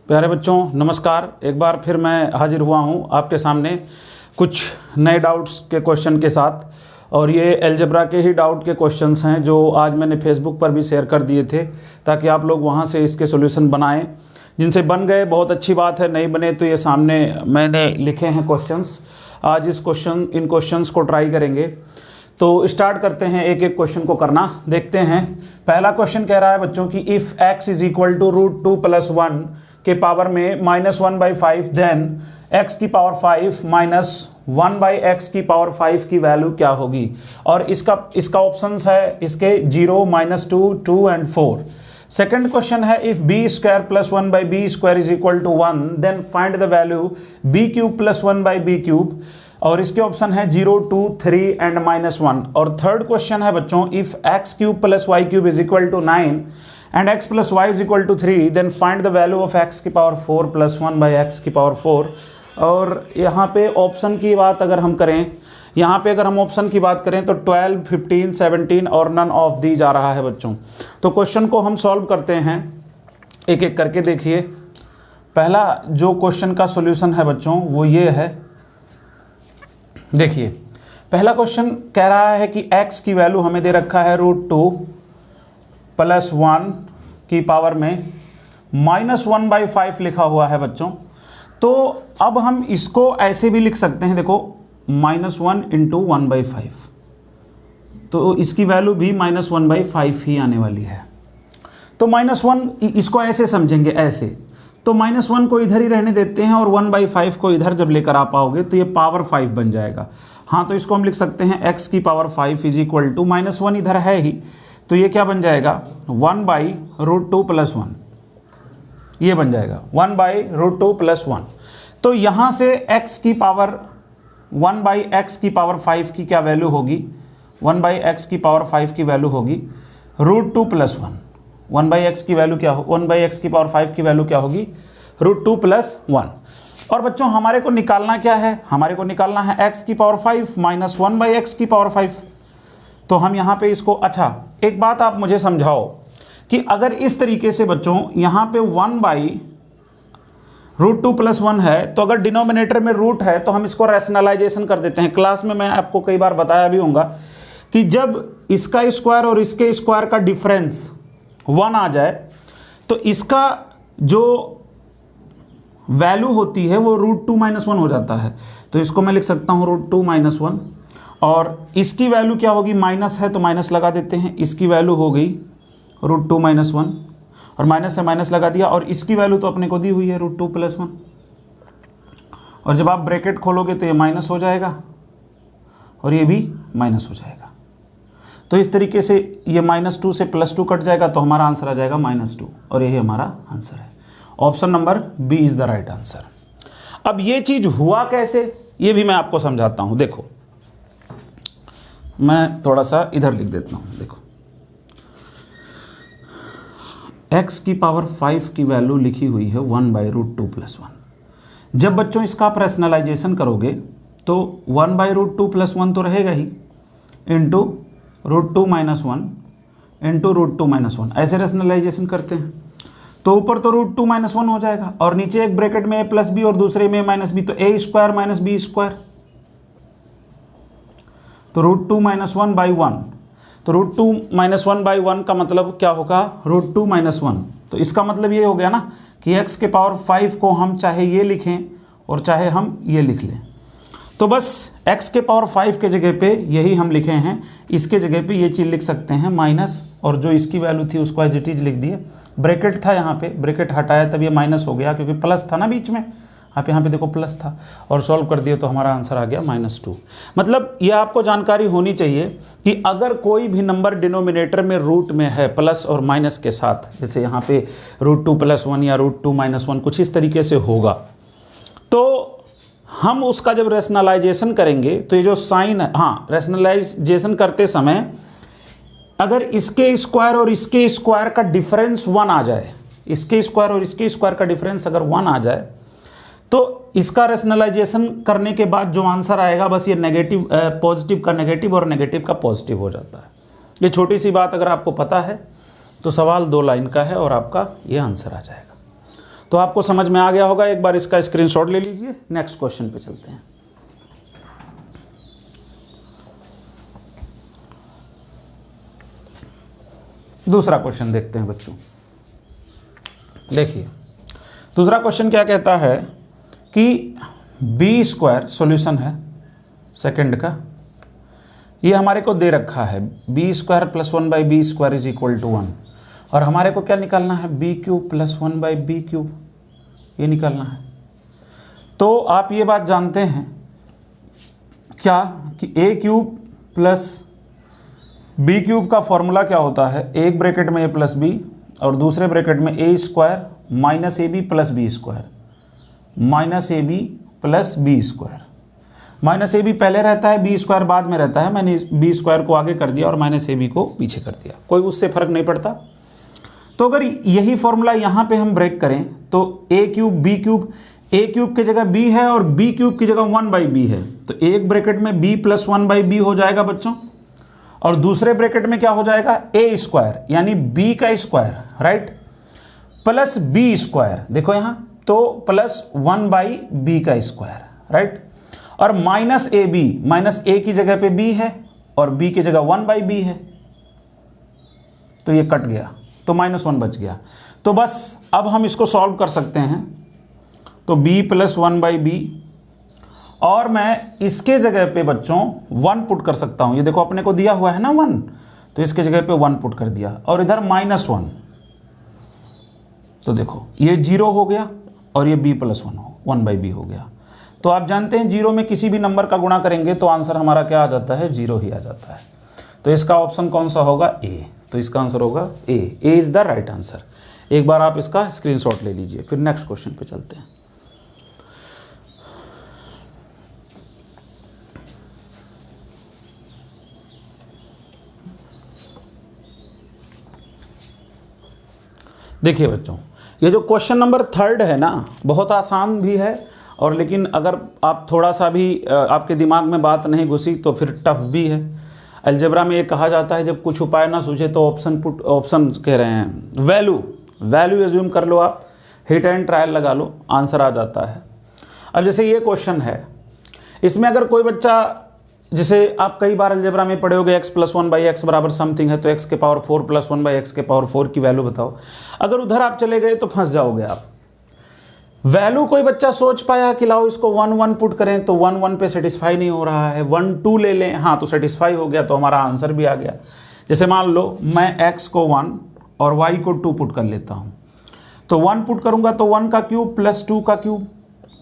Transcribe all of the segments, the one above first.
प्यारे बच्चों नमस्कार। एक बार फिर मैं हाजिर हुआ हूँ आपके सामने कुछ नए डाउट्स के क्वेश्चन के साथ। और ये अलजेब्रा के ही डाउट के क्वेश्चंस हैं जो आज मैंने फेसबुक पर भी शेयर कर दिए थे ताकि आप लोग वहाँ से इसके सॉल्यूशन बनाएं। जिनसे बन गए बहुत अच्छी बात है, नहीं बने तो ये सामने मैंने लिखे हैं क्वेश्चंस। आज इन क्वेश्चंस को ट्राई करेंगे। तो स्टार्ट करते हैं, एक एक क्वेश्चन को करना देखते हैं। पहला क्वेश्चन कह रहा है बच्चों की if x is equal to √2 + 1 के पावर में -1/5 देन x की पावर 5 -1/x की पावर 5 की वैल्यू क्या होगी। और इसका ऑप्शंस है इसके 0, -2, 2 एंड 4। सेकेंड क्वेश्चन है if b² + 1/b² is equal to 1 then find the value b³ + 1/b³। और इसके ऑप्शन है 0, 2, 3 एंड -1। और थर्ड क्वेश्चन है बच्चों if x³ + y³ is equal to 9 and x + y is equal to 3 then find the value of x की power 4 + 1/x की power 4। और यहाँ पे ऑप्शन की बात अगर हम करें, यहाँ पे अगर हम ऑप्शन की बात करें तो 12, 15, 17 और नन ऑफ दी जा रहा है बच्चों। तो क्वेश्चन को हम सॉल्व करते हैं एक एक करके। देखिए पहला जो क्वेश्चन का सॉल्यूशन है बच्चों वो ये है। देखिए पहला क्वेश्चन कह रहा है कि x की वैल्यू हमें दे रखा है √2 + 1 की पावर में -1/5 लिखा हुआ है बच्चों। तो अब हम इसको ऐसे भी लिख सकते हैं, देखो -1 × 1/5, तो इसकी वैल्यू भी -1/5 ही आने वाली है। तो -1 इसको ऐसे समझेंगे, ऐसे तो -1 को इधर ही रहने देते हैं और 1/5 को इधर जब लेकर आ पाओगे तो ये पावर 5 बन जाएगा। हाँ, तो इसको हम लिख सकते हैं x की पावर 5 इज इक्वल टू -1 इधर है ही, तो ये क्या बन जाएगा 1/√2 + 1, ये बन जाएगा 1/√2 + 1। तो यहाँ से x की पावर 1/x की पावर 5 की क्या वैल्यू होगी, 1/x की पावर 5 की वैल्यू होगी √2 + 1। 1/x की वैल्यू क्या हो, 1/x की पावर 5 की वैल्यू क्या होगी √2 + 1। और बच्चों हमारे को निकालना क्या है, हमारे को निकालना है x की पावर 5 - 1/x की पावर 5। तो हम यहाँ पे इसको, अच्छा एक बात आप मुझे समझाओ कि अगर इस तरीके से बच्चों यहाँ पे 1/√2 + 1 है तो अगर डिनोमिनेटर में रूट है तो हम इसको रैशनलाइजेशन कर देते हैं। क्लास में मैं आपको कई बार बताया भी होगा कि जब इसका स्क्वायर और इसके स्क्वायर का डिफरेंस 1 आ जाए तो इसका जो वैल्यू होती है वो √2 - 1 हो जाता है। तो इसको मैं लिख सकता हूँ √2 - 1, और इसकी वैल्यू क्या होगी, माइनस है तो माइनस लगा देते हैं, इसकी वैल्यू हो गई √2 - 1 और माइनस से माइनस लगा दिया, और इसकी वैल्यू तो अपने को दी हुई है √2 + 1। और जब आप ब्रैकेट खोलोगे तो ये माइनस हो जाएगा और ये भी माइनस हो जाएगा। तो इस तरीके से ये -2 से +2 कट जाएगा तो हमारा आंसर आ जाएगा -2, और यही हमारा आंसर है। Option number B is the right answer. अब ये चीज हुआ कैसे ये भी मैं आपको समझाता हूं। देखो मैं थोड़ा सा इधर लिख देता हूं। देखो x की पावर 5 की वैल्यू लिखी हुई है 1/√2 + 1। जब बच्चों इसका आप रैशनलाइजेशन करोगे तो 1/√2 + 1 तो रहेगा ही, इंटू √2 - 1 इंटू √2 - 1, ऐसे रैशनलाइजेशन करते हैं तो ऊपर तो √2 - 1 हो जाएगा और नीचे एक ब्रैकेट में a + b और दूसरे में -b, तो a² - b²। तो √2 - 1/1, तो √2 - 1/1 का मतलब क्या होगा √2 - 1। तो इसका मतलब ये हो गया ना कि x के पावर 5 को हम चाहे ये लिखें और चाहे हम ये लिख लें। तो बस x के पावर 5 के जगह पे यही हम लिखे हैं, इसके जगह पे ये चीज़ लिख सकते हैं माइनस, और जो इसकी वैल्यू थी उसको एज इट इज लिख दिए। ब्रैकेट था यहाँ पे, ब्रैकेट हटाया तब ये माइनस हो गया क्योंकि प्लस था ना बीच में, आप यहाँ पे देखो प्लस था, और सॉल्व कर दिए तो हमारा आंसर आ गया -2। मतलब ये आपको जानकारी होनी चाहिए कि अगर कोई भी नंबर डिनोमिनेटर में रूट में है प्लस और माइनस के साथ, जैसे यहाँ पे √2 + 1 या √2 - 1 कुछ इस तरीके से होगा, तो हम उसका जब रैशनलाइजेशन करेंगे तो ये जो साइन है, हाँ रैशनलाइजेशन करते समय अगर इसके स्क्वायर और इसके स्क्वायर का डिफरेंस 1 आ जाए, इसके स्क्वायर और इसके स्क्वायर का डिफरेंस अगर 1 आ जाए तो इसका रैशनलाइजेशन करने के बाद जो आंसर आएगा बस ये नेगेटिव, पॉजिटिव का नेगेटिव और नेगेटिव का पॉजिटिव हो जाता है। ये छोटी सी बात अगर आपको पता है तो सवाल 2 लाइन का है और आपका ये आंसर आ जाएगा। तो तो आपको समझ में आ गया होगा। एक बार इसका स्क्रीनशॉट ले लीजिए। नेक्स्ट क्वेश्चन पे चलते हैं। दूसरा क्वेश्चन देखते हैं बच्चों। देखिए दूसरा क्वेश्चन क्या कहता है कि बी स्क्वायर सॉल्यूशन है सेकंड का, ये हमारे को दे रखा है B square plus 1/b² is equal to 1, और हमारे को क्या निकालना है b³ प्लस 1/b³, ये निकालना है। तो आप ये बात जानते हैं क्या कि a³ प्लस b³ का फॉर्मूला क्या होता है, एक ब्रैकेट में a प्लस b और दूसरे ब्रैकेट में a² minus ab plus b², minus ab plus b²। Minus ab पहले रहता है, b² बाद में रहता है। मैंने b² को आगे कर दिया और माइनस ab को पीछे कर दिया, कोई उससे फर्क नहीं पड़ता। तो अगर यही फॉर्मूला यहाँ पे हम ब्रेक करें तो a³ b³ a³ की जगह b है और b³ की जगह 1/b है, तो एक ब्रैकेट में b प्लस 1/b हो जाएगा बच्चों, और दूसरे ब्रैकेट में क्या हो जाएगा a² यानी b का स्क्वायर, राइट, प्लस b², देखो यहाँ तो प्लस 1/b का स्क्वायर, राइट, और माइनस ab, माइनस a की जगह पे b है और b की जगह 1/b है, तो ये कट गया तो -1 बच गया। तो बस अब हम इसको सॉल्व कर सकते हैं। तो b प्लस 1/b, और मैं इसके जगह पे बच्चों 1 पुट कर सकता हूं। ये देखो अपने को दिया हुआ है ना 1, तो इसके जगह पे 1 पुट कर दिया, और इधर -1, तो देखो ये 0 हो गया और ये b प्लस 1/b हो गया। तो आप जानते हैं 0 में किसी भी नंबर का गुणा करेंगे तो आंसर हमारा क्या आ जाता है, 0 ही आ जाता है। तो इसका ऑप्शन कौन सा होगा, ए। तो इसका आंसर होगा ए इज द राइट आंसर। एक बार आप इसका स्क्रीनशॉट ले लीजिए। फिर नेक्स्ट क्वेश्चन पे चलते हैं। देखिए बच्चों, ये जो क्वेश्चन नंबर 3 है ना, बहुत आसान भी है, और लेकिन अगर आप थोड़ा सा भी आपके दिमाग में बात नहीं घुसी तो फिर टफ भी है। अलजेब्रा में ये कहा जाता है जब कुछ उपाय ना सूझे तो ऑप्शन कह रहे हैं वैल्यू एज्यूम कर लो, आप हिट एंड ट्रायल लगा लो, आंसर आ जाता है। अब जैसे ये क्वेश्चन है, इसमें अगर कोई बच्चा, जैसे आप कई बार अलजेब्रा में पढ़े होगे x प्लस 1/x बराबर समथिंग है, तो x के पावर 4 प्लस 1/x के पावर 4 की वैल्यू बताओ। अगर उधर आप चले गए तो फंस जाओगे आप। वैल्यू कोई बच्चा सोच पाया कि लाओ इसको 1 पुट करें, तो 1 पे सेटिस्फाई नहीं हो रहा है, 1 2 ले लें, हाँ तो सेटिस्फाई हो गया, तो हमारा आंसर भी आ गया। जैसे मान लो मैं x को 1 और y को 2 पुट कर लेता हूँ, तो 1 पुट करूँगा तो 1 का क्यूब प्लस 2 का क्यूब,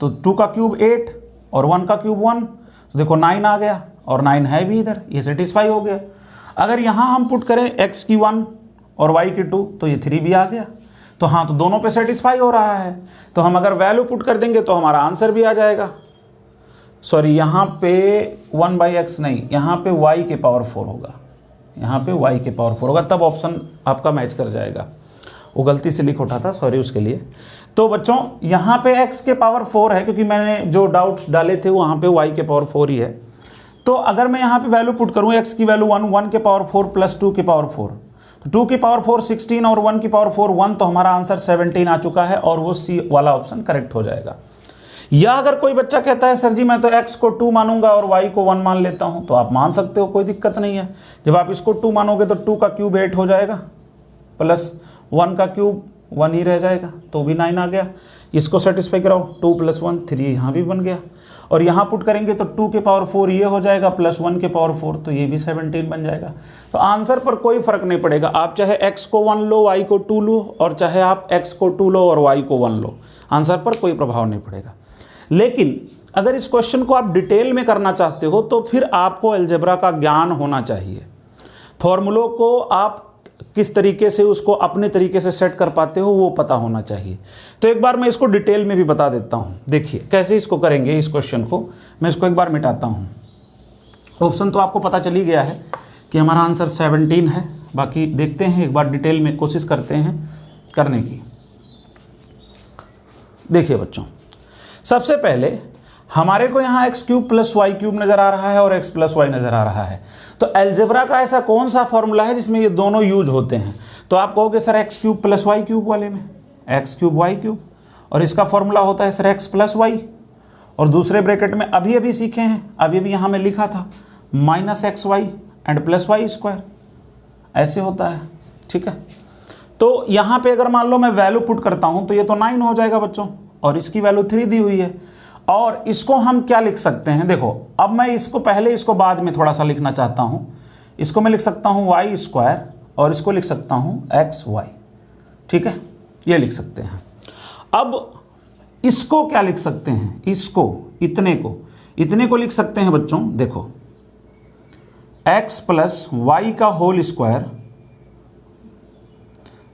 तो 2 का क्यूब 8 और 1 का क्यूब 1, तो देखो 9 आ गया, और 9 है भी इधर, ये सेटिस्फाई हो गया। अगर यहाँ हम पुट करें x की 1 और y की 2, तो ये 3 भी आ गया। तो हाँ, तो दोनों पे सेटिस्फाई हो रहा है, तो हम अगर वैल्यू पुट कर देंगे तो हमारा आंसर भी आ जाएगा। सॉरी, यहाँ पे 1/x नहीं, यहाँ पे y के पावर 4 होगा, यहाँ पे y के पावर 4 होगा, तब ऑप्शन आपका मैच कर जाएगा। वो गलती से लिख उठा था, सॉरी उसके लिए। तो बच्चों यहाँ पे x के पावर 4 है, क्योंकि मैंने जो डाउट्स डाले थे वहाँ पे y के पावर 4 ही है। तो अगर मैं यहाँ पे वैल्यू पुट करूँ, x की वैल्यू 1 के पावर 4 प्लस 2 के पावर 4, तो 2 की पावर 4 16 और 1 की पावर 4 1, तो हमारा आंसर 17 आ चुका है, और वो सी वाला ऑप्शन करेक्ट हो जाएगा। या अगर कोई बच्चा कहता है सर जी मैं तो x को 2 मानूंगा और y को 1 मान लेता हूं, तो आप मान सकते हो, कोई दिक्कत नहीं है। जब आप इसको 2 मानोगे तो 2 का क्यूब 8 हो जाएगा, प्लस 1 का क्यूब 1 ही रह जाएगा, तो भी 9 आ गया। इसको सेटिस्फाई कराओ, 2 + 1 3 यहाँ भी बन गया, और यहाँ पुट करेंगे तो 2 के पावर 4 ये हो जाएगा, प्लस 1 के पावर 4, तो ये भी 17 बन जाएगा। तो आंसर पर कोई फर्क नहीं पड़ेगा, आप चाहे x को 1 लो, y को 2 लो, और चाहे आप x को 2 लो और y को 1 लो, आंसर पर कोई प्रभाव नहीं पड़ेगा। लेकिन अगर इस क्वेश्चन को आप डिटेल में करना चाहते हो तो फिर आपको अलजेब्रा का ज्ञान होना चाहिए। फॉर्मूलों को आप किस तरीके से उसको अपने तरीके से सेट कर पाते हो वो पता होना चाहिए। तो एक बार मैं इसको डिटेल में भी बता देता हूँ। देखिए कैसे इसको करेंगे, इस क्वेश्चन को मैं इसको एक बार मिटाता हूँ। ऑप्शन तो आपको पता चल ही गया है कि हमारा आंसर 17 है। बाकी देखते हैं, एक बार डिटेल में कोशिश करते हैं करने की। देखिए बच्चों, सबसे पहले हमारे को यहाँ x³ + y³ नज़र आ रहा है और x + y नज़र आ रहा है। तो अलजेब्रा का ऐसा कौन सा फॉर्मूला है जिसमें ये दोनों यूज होते हैं? तो आप कहोगे सर x³ + y³ वाले में x³ y³ और इसका फॉर्मूला होता है सर एक्स प्लस वाई, और दूसरे ब्रैकेट में अभी अभी सीखे हैं, अभी अभी यहाँ में लिखा था minus X Y and plus Y square, ऐसे होता है। ठीक है, तो यहाँ पे अगर मान लो मैं वैल्यू पुट करता हूँ तो ये तो 9 हो जाएगा बच्चों, और इसकी वैल्यू 3 दी हुई है। और इसको हम क्या लिख सकते हैं, देखो अब मैं इसको पहले इसको बाद में थोड़ा सा लिखना चाहता हूँ। इसको मैं लिख सकता हूँ वाई स्क्वायर और इसको लिख सकता हूँ एक्स वाई। ठीक है, ये लिख सकते हैं। अब इसको क्या लिख सकते हैं, इसको इतने को लिख सकते हैं बच्चों, देखो x प्लस वाई का होल स्क्वायर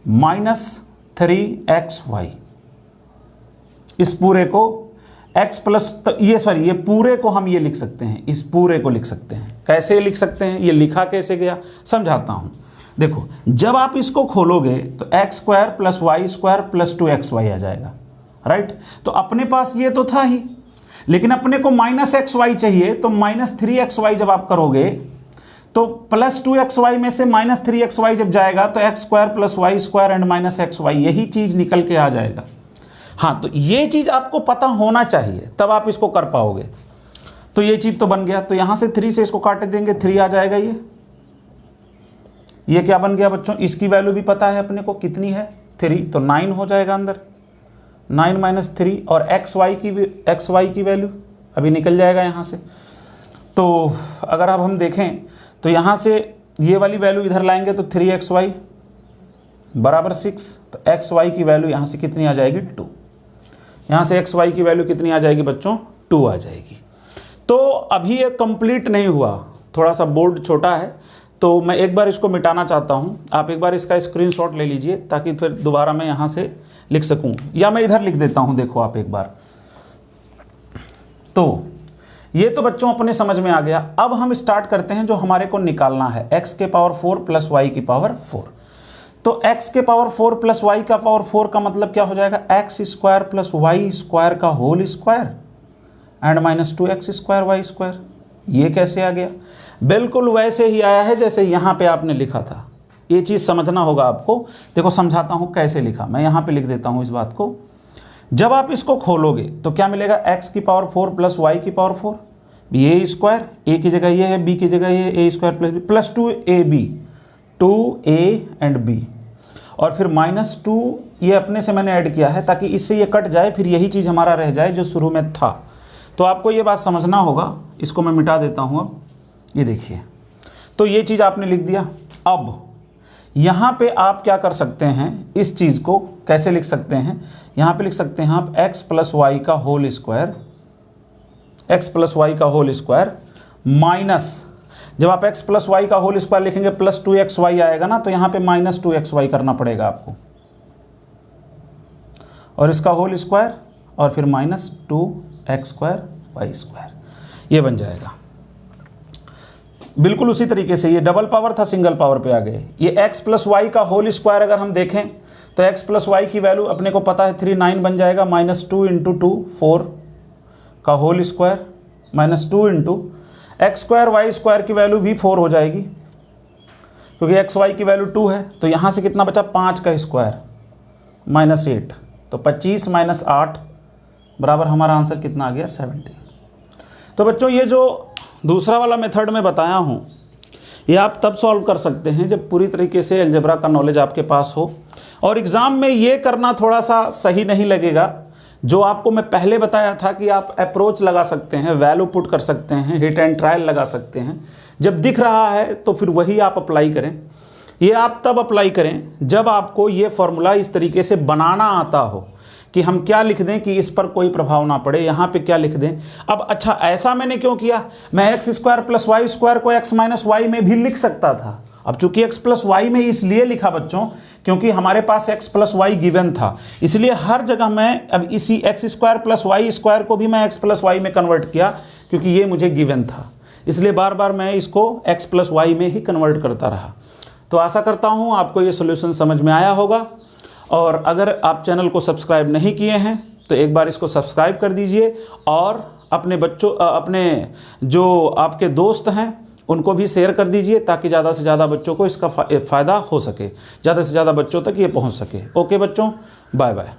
माइनस 3xy। इस पूरे को x प्लस, तो ये पूरे को हम ये लिख सकते हैं, इस पूरे को लिख सकते हैं। कैसे लिख सकते हैं, ये लिखा कैसे गया समझाता हूं। देखो जब आप इसको खोलोगे तो X square plus Y square plus 2xy आ जाएगा, राइट। तो अपने पास ये तो था ही, लेकिन अपने को माइनस एक्स वाई चाहिए, तो माइनस 3xy जब आप करोगे तो प्लस 2xy में से माइनस 3xy जब जाएगा तो X square plus Y square and minus xy, यही चीज निकल के आ जाएगा। हाँ, तो ये चीज आपको पता होना चाहिए, तब आप इसको कर पाओगे। तो ये चीज तो बन गया, तो यहां से 3 से इसको काट देंगे, 3 आ जाएगा। ये क्या बन गया बच्चों, इसकी वैल्यू भी पता है अपने को कितनी है, 3, तो 9 हो जाएगा अंदर, 9 माइनस 3, और एक्स वाई की वैल्यू अभी निकल जाएगा यहाँ से। तो अगर अब हम देखें तो यहाँ से ये वाली वैल्यू इधर लाएंगे तो 3xy बराबर 6, तो xy की वैल्यू यहाँ से कितनी आ जाएगी, 2। यहाँ से xy की वैल्यू कितनी आ जाएगी बच्चों, 2 आ जाएगी। तो अभी ये कंप्लीट नहीं हुआ, थोड़ा सा बोर्ड छोटा है, तो मैं एक बार इसको मिटाना चाहता हूँ। आप एक बार इसका स्क्रीनशॉट ले लीजिए ताकि फिर दोबारा मैं यहाँ से लिख सकूँ, या मैं इधर लिख देता हूँ, देखो आप एक बार। तो ये तो बच्चों अपने समझ में आ गया। अब हम स्टार्ट करते हैं जो हमारे को निकालना है, x के पावर 4 प्लस वाई की पावर 4। तो x के पावर 4 प्लस वाई का पावर 4 का मतलब क्या हो जाएगा, x square plus Y square का whole square and minus 2x square Y square. ये कैसे आ गया, बिल्कुल वैसे ही आया है जैसे यहाँ पे आपने लिखा था। ये चीज़ समझना होगा आपको। देखो समझाता हूँ कैसे लिखा, मैं यहाँ पे लिख देता हूँ इस बात को। जब आप इसको खोलोगे तो क्या मिलेगा, x की पावर 4 प्लस वाई की पावर 4, ए स्क्वायर, ए की जगह ये है, बी की जगह ये, a square plus b plus 2ab, 2a and b, और फिर माइनस 2, ये अपने से मैंने ऐड किया है ताकि इससे ये कट जाए, फिर यही चीज़ हमारा रह जाए जो शुरू में था। तो आपको ये बात समझना होगा। इसको मैं मिटा देता हूँ अब, ये देखिए, तो ये चीज़ आपने लिख दिया। अब यहाँ पे आप क्या कर सकते हैं, इस चीज़ को कैसे लिख सकते हैं, यहाँ पे लिख सकते हैं आप x प्लस वाई का whole square, x plus Y का होल स्क्वायर माइनस, जब आप x प्लस वाई का होल स्क्वायर लिखेंगे प्लस 2xy आएगा ना, तो यहाँ पे माइनस 2xy करना पड़ेगा आपको, और इसका होल स्क्वायर और फिर minus 2x square Y square, ये बन जाएगा। बिल्कुल उसी तरीके से ये डबल पावर था, सिंगल पावर पे आ गए। ये x प्लस वाई का होल स्क्वायर अगर हम देखें तो x प्लस वाई की वैल्यू अपने को पता है 3, 9 बन जाएगा, माइनस 2 इंटू 2 4 का whole square minus 2 into X square Y square की वैल्यू भी 4 हो जाएगी, क्योंकि एक्स वाई की वैल्यू 2 है। तो यहाँ से कितना बचा, 5 का स्क्वायर माइनस 8, तो 25 माइनस 8 बराबर हमारा आंसर कितना आ गया, 70। तो बच्चों ये जो दूसरा वाला मेथड मैं बताया हूँ, ये आप तब सॉल्व कर सकते हैं जब पूरी तरीके से अलजेब्रा का नॉलेज आपके पास हो। और एग्ज़ाम में ये करना थोड़ा सा सही नहीं लगेगा, जो आपको मैं पहले बताया था कि आप अप्रोच लगा सकते हैं, वैल्यू पुट कर सकते हैं, हिट एंड ट्रायल लगा सकते हैं। जब दिख रहा है तो फिर वही आप अप्लाई करें। ये आप तब अप्लाई करें जब आपको ये फॉर्मूला इस तरीके से बनाना आता हो कि हम क्या लिख दें कि इस पर कोई प्रभाव ना पड़े, यहाँ पे क्या लिख दें। अब अच्छा ऐसा मैंने क्यों किया, मैं X square plus Y square को एक्स माइनस वाई में भी लिख सकता था। अब चूंकि x प्लस वाई में इसलिए लिखा बच्चों क्योंकि हमारे पास x प्लस वाई गिवन था, इसलिए हर जगह मैं अब इसी X square plus Y square को भी मैं x प्लस वाई में कन्वर्ट किया, क्योंकि ये मुझे गिवन था, इसलिए बार बार मैं इसको x प्लस वाई में ही कन्वर्ट करता रहा। तो आशा करता हूँ आपको ये सोल्यूशन समझ में आया होगा। और अगर आप चैनल को सब्सक्राइब नहीं किए हैं तो एक बार इसको सब्सक्राइब कर दीजिए, और अपने बच्चों अपने जो आपके दोस्त हैं उनको भी शेयर कर दीजिए, ताकि ज़्यादा से ज़्यादा बच्चों को इसका फ़ायदा हो सके, ज़्यादा से ज़्यादा बच्चों तक ये पहुंच सके। ओके बच्चों, बाय बाय।